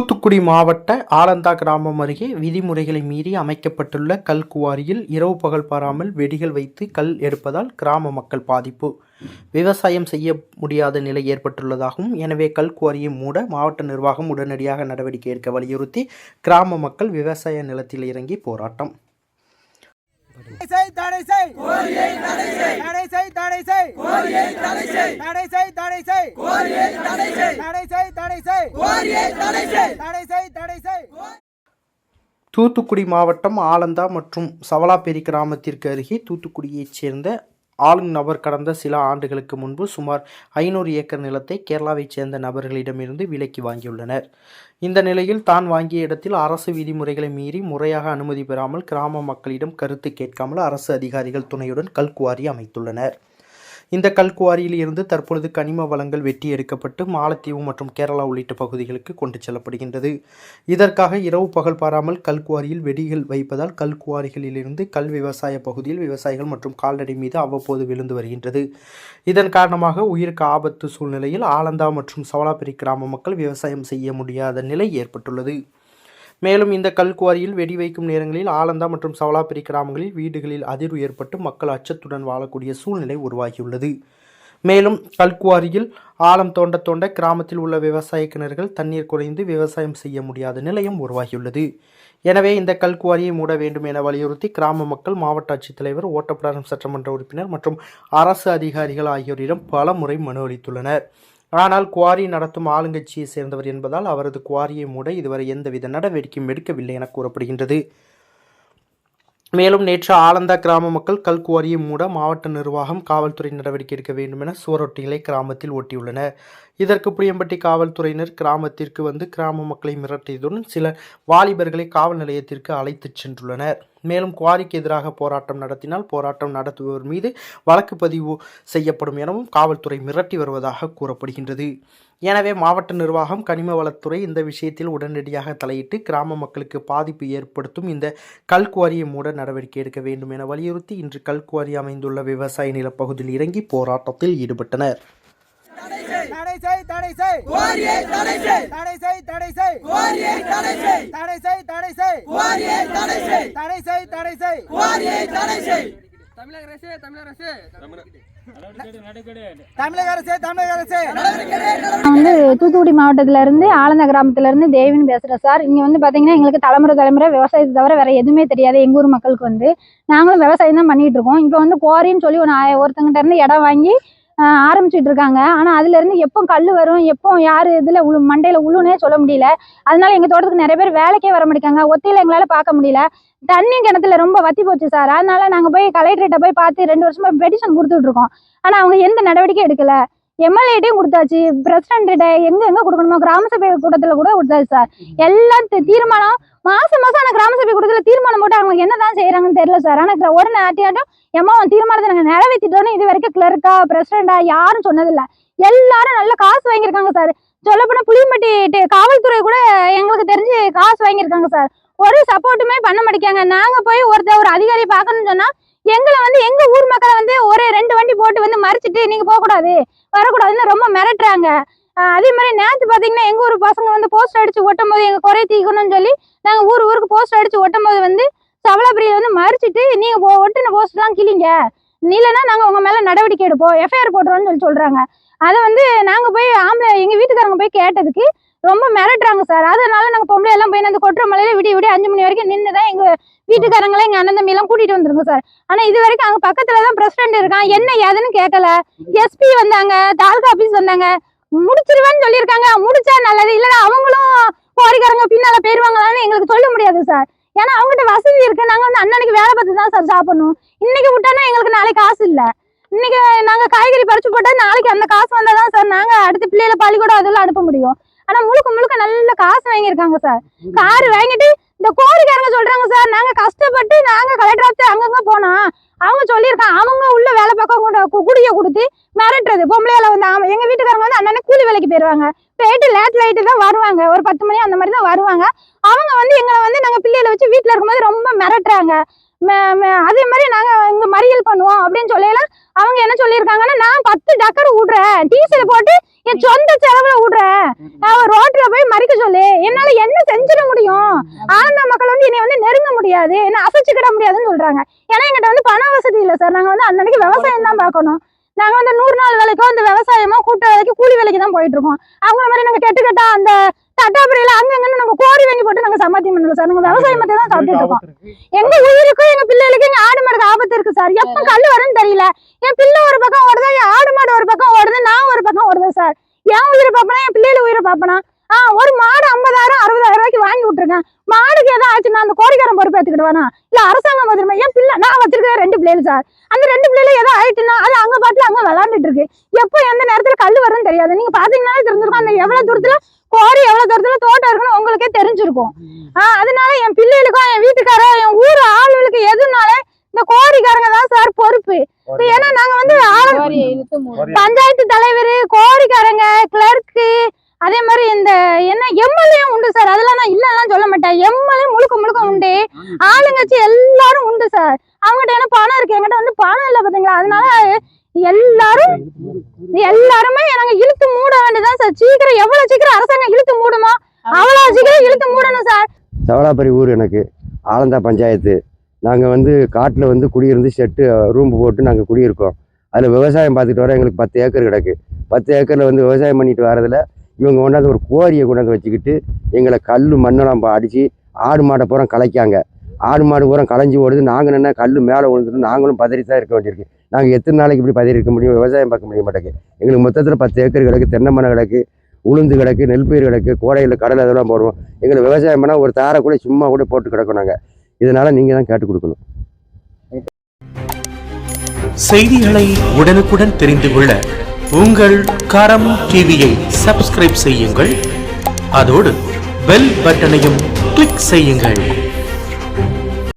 தூத்துக்குடி மாவட்ட ஆலந்தா கிராமம் அருகே விதிமுறைகளை மீறி அமைக்கப்பட்டுள்ள கல்குவாரியில் இரவு பகல் பாராமல் வெடிகள் வைத்து கல் எடுப்பதால் கிராம மக்கள் பாதிப்பு. விவசாயம் செய்ய முடியாத நிலை ஏற்பட்டுள்ளதாகவும், எனவே கல்குவாரியை மூட மாவட்ட நிர்வாகம் உடனடியாக நடவடிக்கை எடுக்க வலியுறுத்தி கிராம மக்கள் விவசாய நிலத்தில் இறங்கி போராட்டம். தூத்துக்குடி மாவட்டம் ஆலந்தா மற்றும் சவலாப்பேரி கிராமத்திற்கு அருகே தூத்துக்குடியைச் சேர்ந்த நபர் கடந்த சில ஆண்டுகளுக்கு முன்பு சுமார் 500 ஏக்கர் நிலத்தை கேரளாவைச் சேர்ந்த நபர்களிடமிருந்து விலைக்கு வாங்கியுள்ளனர். இந்த நிலையில் தான் வாங்கிய இடத்தில் அரசு விதிமுறைகளை மீறி முறையாக அனுமதி பெறாமல் கிராம மக்களிடம் கருத்து கேட்காமல் அரசு அதிகாரிகள் துணையுடன் கல்குவாரி அமைத்துள்ளனர். இந்த கல்குவாரியில் இருந்து தற்பொழுது கனிம வளங்கள் வெட்டி எடுக்கப்பட்டு மாலத்தீவு மற்றும் கேரளா உள்ளிட்ட பகுதிகளுக்கு கொண்டு செல்லப்படுகின்றது. இதற்காக இரவு பகல் பாராமல் கல்குவாரியில் வெடிகள் வைப்பதால் கல்குவாரிகளிலிருந்து கல் விவசாய பகுதியில் விவசாயிகள் மற்றும் கால்நடை மீது அவ்வப்போது விழுந்து வருகின்றது. இதன் காரணமாக உயிருக்கு ஆபத்து சூழ்நிலையில் ஆலந்தா மற்றும் சவலாப்பேரி கிராம மக்கள் விவசாயம் செய்ய முடியாத நிலை ஏற்பட்டுள்ளது. மேலும் இந்த கல்குவாரியில் வெடி வைக்கும் நேரங்களில் ஆலந்தா மற்றும் சவலாப்பேரி கிராமங்களில் வீடுகளில் அதிர்வு ஏற்பட்டு மக்கள் அச்சத்துடன் வாழக்கூடிய சூழ்நிலை உருவாகியுள்ளது. மேலும் கல்குவாரியில் ஆழம் தோண்ட கிராமத்தில் உள்ள விவசாய கிணறுகள் தண்ணீர் குறைந்து விவசாயம் செய்ய முடியாத நிலையும் உருவாகியுள்ளது. எனவே இந்த கல்குவாரியை மூட வேண்டும் என வலியுறுத்தி கிராம மக்கள் மாவட்ட ஆட்சித்தலைவர், ஓட்டப்பிடாரம் சட்டமன்ற உறுப்பினர் மற்றும் அரசு அதிகாரிகள் ஆகியோரிடம் பல முறை மனு அளித்துள்ளனர். ஆனால் குவாரி நடத்தும் ஆளுங்கட்சியை சேர்ந்தவர் என்பதால் அவரது குவாரியை மூட இதுவரை எந்தவித நடவடிக்கையும் எடுக்கவில்லை என கூறப்படுகின்றது. மேலும் நேற்று ஆலந்தா கிராம மக்கள் கல்குவாரியை மூட மாவட்ட நிர்வாகம், காவல்துறை நடவடிக்கை எடுக்க வேண்டும் என சுவரொட்டிகளை கிராமத்தில் ஒட்டியுள்ளனர். இதற்கு புளியம்பட்டி காவல்துறையினர் கிராமத்திற்கு வந்து கிராம மக்களை மிரட்டியதுடன் சில வாலிபர்களை காவல் நிலையத்திற்கு அழைத்துச் சென்றுள்ளனர். மேலும் குவாரிக்கு எதிராக போராட்டம் நடத்தினால் போராட்டம் நடத்துபவர் மீது வழக்கு பதிவு செய்யப்படும் எனவும் காவல்துறை மிரட்டி வருவதாக கூறப்படுகின்றது. எனவே மாவட்ட நிர்வாகம், கனிம வளத்துறை இந்த விஷயத்தில் உடனடியாக தலையிட்டு கிராம மக்களுக்கு பாதிப்பு ஏற்படுத்தும் இந்த கல்குவாரியை மூட நடவடிக்கை எடுக்க வேண்டும் என வலியுறுத்தி இன்று கல்குவாரி அமைந்துள்ள விவசாய நிலப்பகுதியில் இறங்கி போராட்டத்தில் ஈடுபட்டனர். தூத்துக்குடி மாவட்டத்தில இருந்து ஆலந்தா கிராமத்துல இருந்து தேவின்னு பேசுறேன் சார். இங்க வந்து பாத்தீங்கன்னா எங்களுக்கு தலைமுறை விவசாயத்தை தவிர வேற எதுவுமே தெரியாது. எங்க ஊர் மக்களுக்கு வந்து நாங்களும் விவசாயம் தான் பண்ணிட்டு இருக்கோம். இப்ப வந்து குவாரின்னு சொல்லி ஒருத்தங்கிட்ட இருந்து இடம் வாங்கி ஆரம்பிச்சுட்டு இருக்காங்க. ஆனா அதுல இருந்து எப்போ கல் வரும், எப்போ யாரு இதுல மண்டையில உள்ளுனே சொல்ல முடியல. அதனால எங்க தோட்டத்துக்கு நிறைய பேர் வேலைக்கே வர மாட்டாங்க. ஒத்தையில எங்களால பார்க்க முடியல. தண்ணி கிணத்துல ரொம்ப வத்தி போச்சு சார். அதனால நாங்க போய் கலெக்டரேட்ட போய் பார்த்து 2 வருஷமா பெட்டிஷன் கொடுத்துட்டு இருக்கோம். ஆனா அவங்க எந்த நடவடிக்கையும் எடுக்கல. எம்எல்ஏட்டையும் கொடுத்தாச்சு, பிரசிடென்ட் எங்க கொடுக்கணுமோ கிராம சபை கூட்டத்துல கூட கொடுத்தாச்சு சார். எல்லாம் தீர்மானம் மாசம் ஆனா கிராம சபை கூட்டத்துல தீர்மானம் போட்டு அவங்க என்னதான் செய்யறாங்கன்னு தெரியல சார். ஆனா உடனே ஆட்டியாட்டம் தீர்மானத்தை நாங்க நிறைவேற்றிட்டோன்னு இது வரைக்கும் கிளர்க்கா பிரசிடண்டா யாரும் சொன்னதில்ல. எல்லாரும் நல்ல காசு வாங்கியிருக்காங்க சார். சொல்லப்போனா புளியம்பட்டி காவல்துறை கூட எங்களுக்கு தெரிஞ்சு காசு வாங்கியிருக்காங்க சார். ஒரு சப்போர்ட்டுமே பண்ண மாட்டேங்காங்க. நாங்க போய் ஒரு அதிகாரியை பார்க்கணும்னு சொன்னா எங்களை வந்து எங்க ஊர் மக்களை வந்து ஒரு 2 வண்டி போட்டு வந்து மறிச்சிட்டு நீங்க போகக்கூடாது வரக்கூடாதுன்னு ரொம்ப மிரட்டுறாங்க. அதே மாதிரி நேற்று பாத்தீங்கன்னா எங்க ஊர் பசங்க வந்து போஸ்ட் அடிச்சு ஒட்டும் போது எங்க குறை தீக்கணும்னு சொல்லி நாங்க ஊருக்கு போஸ்ட் அடிச்சு ஒட்டும் போது வந்து சவலாபுரியை வந்து மறிச்சிட்டு நீங்க ஒட்டுன போஸ்ட் எல்லாம் கிளிங்க, இல்லைன்னா நாங்க உங்க மேல நடவடிக்கை எடுப்போம், எஃப்ஐஆர் போட்டுறோம்னு சொல்றாங்க. அதை வந்து நாங்க போய் எங்க வீட்டுக்காரங்க போய் கேட்டதுக்கு ரொம்ப மிரட்டுறாங்க சார். அதனால நாங்க பொம்பளை எல்லாம் போய் அந்த கொட்டுற மலையில விடிய 5 மணி வரைக்கும் நின்றுதான் எங்க வீட்டுக்காரங்களே எங்க அண்ணன் தம்பி எல்லாம் கூட்டிட்டு வந்துருங்க சார். ஆனா இது வரைக்கும் அங்க பக்கத்துலதான் பிரசிடென்ட் இருக்கான், என்ன ஏதுன்னு கேட்கல. எஸ்பி வந்தாங்க, தாலுகா ஆபீஸ் வந்தாங்க, முடிச்சிருவேன்னு சொல்லியிருக்காங்க. முடிச்சா நல்லது, இல்லைன்னா அவங்களும் கோரிக்காரங்க பின்னால போயிருவாங்களான்னு எங்களுக்கு சொல்ல முடியாது சார். ஏன்னா அவங்ககிட்ட வசதி இருக்கு. நாங்க வந்து அண்ணனுக்கு வேலை பார்த்து தான் சார் சாப்பிடணும். இன்னைக்கு விட்டானா எங்களுக்கு நாளைக்கு காசு இல்ல. இன்னைக்கு நாங்க காய்கறி பறிச்சு போட்டா நாளைக்கு அந்த காசு வந்தாதான் சார் நாங்க அடுத்த பிள்ளைகளை பள்ளிக்கூடம் அதெல்லாம் அனுப்ப முடியும். ஆனா முழுக்க நல்ல காசு வாங்கியிருக்காங்க சார். காரு வாங்கிட்டு இந்த கோரிக்காரங்க சொல்றாங்க சார், நாங்க கஷ்டப்பட்டு நாங்க கலெக்டர் ஆஃபீஸ் அங்கங்க போனோம், அவங்க சொல்லியிருக்காங்க அவங்க உள்ள வேலை பார்க்க குடிய கொடுத்து மிரட்டுறது. பொம்பளையில வந்து எங்க வீட்டுக்காரங்க வந்து அண்ணனே கூலி வேலைக்கு போயிருவாங்க, போயிட்டு லேட் தான் வருவாங்க, ஒரு 10 மணி அந்த மாதிரி தான் வருவாங்க. அவங்க வந்து எங்களை வந்து நாங்க பிள்ளைகளை வச்சு வீட்டுல இருக்கும்போது ரொம்ப மிரட்டுறாங்க. அதே மாதிரி நாங்க இங்க மறியல் பண்ணுவோம் அப்படின்னு சொல்லலாம். அவங்க என்ன சொல்லியிருக்காங்கன்னா, நான் 10 டக்கர் விடுறேன், டீசல போட்டு என் சொந்த செலவுல விடுறேன், ரோட்ல போய் மறிக்க சொல்லு, என்னால என்ன செஞ்சிட முடியும், ஆழ்ந்த மக்கள் வந்து என்னை வந்து நெருங்க முடியாது, என்ன அசைச்சுக்கிட முடியாதுன்னு சொல்றாங்க. ஏன்னா எங்கிட்ட வந்து பண வசதி இல்லை சார். நாங்க வந்து அன்னைக்கு விவசாயம் தான் பார்க்கணும். நாங்க வந்து 100 நாள் வேலைக்கோ அந்த விவசாயமோ கூட்ட வேலைக்கு கூலி வேலைக்கு தான் போயிட்டு இருக்கோம். அவங்கள மாதிரி நாங்க கெட்டா அந்த தட்டாபுரையில அங்கங்கன்னு நாங்க கோரி வாங்கி போட்டு நாங்க சம்பாத்தியம் பண்ணல சார். நாங்க விவசாயத்தை தான் சாப்பிட்டு இருக்கோம். எங்க உயிருக்கும் எங்க பிள்ளைகளுக்கு எங்க ஆடு மாடுக்கு ஆபத்து இருக்கு சார். எப்ப கல்லு வரும்னு தெரியல. என் பிள்ளை ஒரு பக்கம் ஓடுதா, என் ஆடு மாடு ஒரு பக்கம் ஓடுது, நான் ஒரு பக்கம் ஓடுதேன் சார். என் உயிரை பாப்பனா, என் பிள்ளைல உயிரை பாப்பனா? ஒரு மாடு 50,000 60,000 ரூபாய்க்கு வாங்கி விட்டுருக்கேன். மாடுக்கு எதாவது ஆச்சுன்னா அந்த கோரிக்காரன் பொறுப்பு எடுத்துக்கிடுவானா, இல்ல அரசாங்கம் வந்துருமா? என் பிள்ளை, நான் வச்சிருக்கிற 2 பிள்ளைகள் சார். அந்த 2 பிள்ளைல ஏதோ ஆயிட்டுன்னா அது அங்க பாட்டுல அங்க விளாண்டுட்டு இருக்கு. எப்போ எந்த நேரத்துல கல்லு வரும்னு தெரியாது. நீங்க பாத்தீங்கன்னாலே தெரிஞ்சிருக்கும் அந்த எவ்வளவு தூரத்துல கோரி, எவ்வளவு தூரத்துல தோட்டம் இருக்குன்னு உங்களுக்கே தெரிஞ்சிருக்கும். அதனால என் பிள்ளைகளுக்கும் என் வீட்டுக்காரோ என் ஊர் ஆளுகளுக்கு எதுனால இந்த கோரிக்காரங்க தான் சார் பொறுப்பு. ஏன்னா நாங்க வந்து பஞ்சாயத்து தலைவர், கோரிக்காரங்க, கிளர்க்கு, அதே மாதிரி இந்த என்ன எம்எல்ஏ உண்டு சார். அதெல்லாம் நான் இல்லைன்னு சொல்ல மாட்டேன். எம்எல்ஏ முழுக்க உண்டு, ஆளுங்கட்சி எல்லாரும் உண்டு சார். அவங்ககிட்ட என்ன பணம் இருக்கு, என்கிட்ட வந்து பணம் இல்லை பாத்தீங்களா. அதனால எல்லாருமே நாங்க இழுத்து மூட வேண்டியதான் சார். சீக்கிரம், எவ்வளவு சீக்கிரம் அரசாங்கம் இழுத்து மூடுமோ அவ்வளவு சீக்கிரம் இழுத்து மூடணும் சார். சவலாப்பரி ஊர் எனக்கு ஆலந்தா பஞ்சாயத்து. நாங்கள் வந்து காட்டில் வந்து குடியிருந்து ஷெட்டு ரூம் போட்டு நாங்கள் குடியிருக்கோம். அதில் விவசாயம் பார்த்துட்டு வர எங்களுக்கு 10 ஏக்கர் கிடக்கு. 10 ஏக்கரில் வந்து விவசாயம் பண்ணிட்டு வரதில் இவங்க கொண்டாந்து ஒரு கோரியை கொண்டாந்து வச்சுக்கிட்டு எங்களை கல் மண்ணெல்லாம் அடித்து ஆடு மாடை பூரா கலைக்காங்க. ஆடு மாடு பூரா கலைஞ்சி ஓடுது. நாங்கள் என்ன கல் மேலே விழுந்துட்டு நாங்களும் பதறி தான் இருக்க வேண்டியிருக்கு. நாங்கள் எத்தனை நாளைக்கு இப்படி பதறி இருக்க முடியும்? விவசாயம் பார்க்க முடிய மாட்டேங்குது. எங்களுக்கு மொத்தத்தில் 10 ஏக்கர் கிடக்கு, தென்னை மரம் கிடக்கு, உளுந்து கிடக்கு, நெல் பயிர் கிடக்கு, கோடையில் கடலை அதெல்லாம் போடுவோம். எங்களுக்கு விவசாயம் பண்ணால் ஒரு தாரை கூட சும்மா கூட போட்டு கிடக்கும். நாங்கள் இதனால் நீங்கள் தான் கேட்டு கொடுக்கணும். செய்திகளை உடனுக்குடன் தெரிந்து கொள்ள உங்கள் கரம் டிவியை சப்ஸ்கிரைப் செய்யுங்கள். அதோடு பெல் பட்டனையும் கிளிக் செய்யுங்கள்.